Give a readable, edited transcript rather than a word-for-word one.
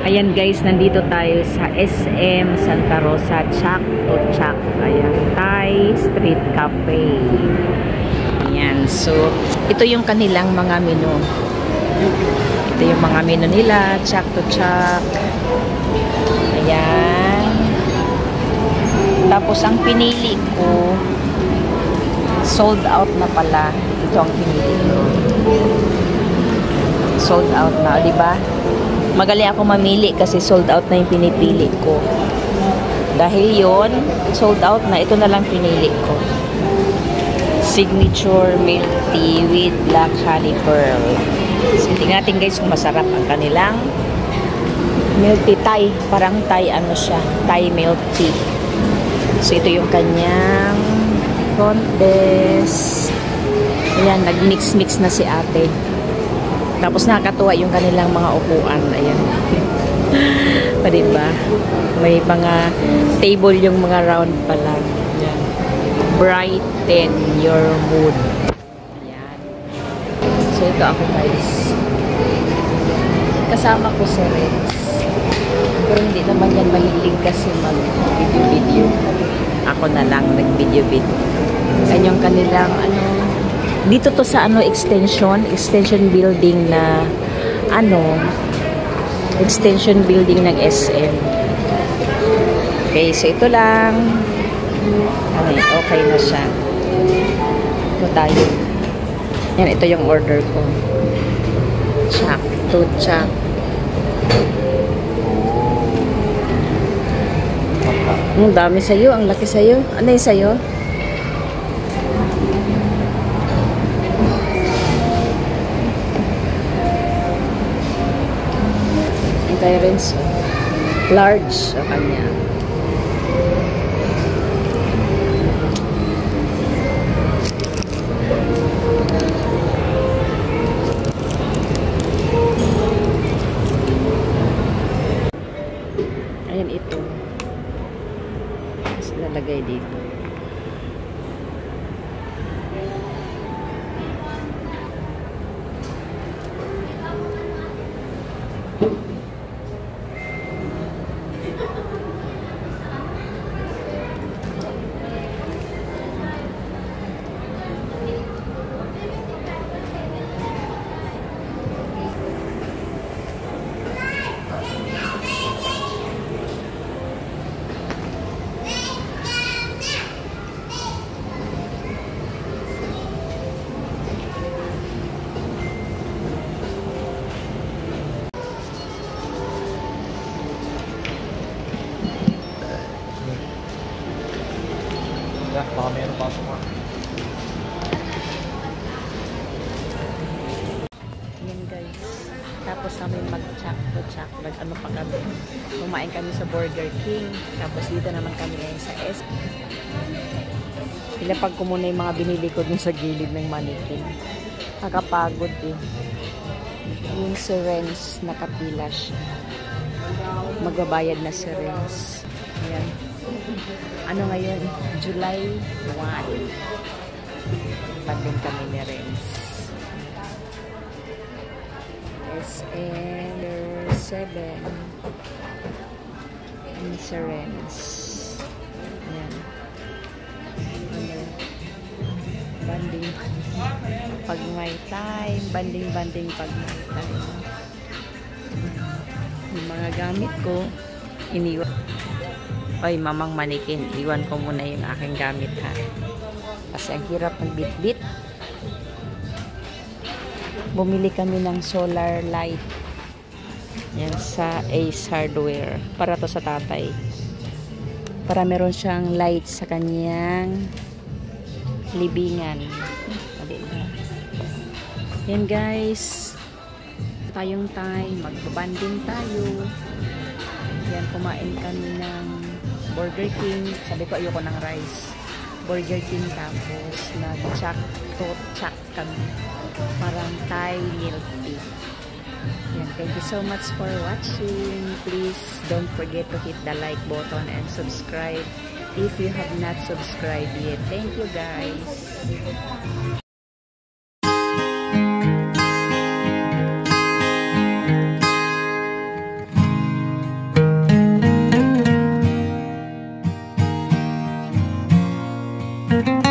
Ayan guys, nandito tayo sa SM Santa Rosa, Chak to Chak. Ayan, Thai Street Cafe. Ayan, so ito yung kanilang mga menu. Ito yung mga menu nila, Chak to Chak. Ayan. Tapos ang pinili ko, sold out na pala. Ito ang pinili ko. Sold out na, di ba? Magaling ako mamili kasi sold out na yung pinipili ko. Dahil yon sold out na, ito na lang pinili ko. Signature milk tea with black honey pearl. So, tingnan natin guys kung masarap ang kanilang milk tea. Thai, parang Thai ano siya, Thai milk tea. So, ito yung kanyang front desk. Ayan, nag-mix-mix na si ate. Tapos nakakatuwa yung kanilang mga upuan. Ayan. Pa diba? May mga table yung mga round pala. Ayan. Brighten your mood. Ayan. So ito ako guys. Kasama ko si Rex. Pero hindi naman yan mahilig kasi mag-video-video. Ako na lang nag-video-video. Ayan yung kanilang ano. Dito to sa ano extension building na ano extension building ng SM. Okay, so ito lang. Okay, okay na siya. Ito tayo. Yan, ito yung order ko. Chak to Chak. Ang dami sa'yo, ang laki sa'yo. Ano yung sa'yo? Rinse. Large sa kanya. Ayan ito. Mas lalagay dito. Baka meron pa ako mga. Yan guys. Tapos kami mag-chak to chak. Ano pa kami. Kumain kami sa Burger King. Tapos dito naman kami ngayon sa S. Ilapag ko muna yung mga binili ko dun sa gilid ng mannequin. Nakapagod eh. Yung si Renz nakapila siya. Magbabayad na si Renz. Ayan. Ano ngayon? July 1. Panding kami ni Renz. SM 7. And si Renz. Ayan. Ano? Banding. Pag may time. Banding pag may time. Yung mga gamit ko, iniwan. Oy, mamang manikin. Iwan ko muna yung aking gamit ha. Kasi ang hirap magbit-bit. Bumili kami ng solar light. Yan sa Ace Hardware. Para to sa tatay. Para meron siyang light sa kanyang libingan. Yan guys. Tayong time. Magbabanding tayo. Yan, kumain kami ng Burger King. Sabi ko ayoko ng rice. Burger King tapos nag-chak to chak kami. Parang Thai milk tea. Yan, thank you so much for watching. Please don't forget to hit the like button and subscribe if you have not subscribed yet. Thank you guys. Bye.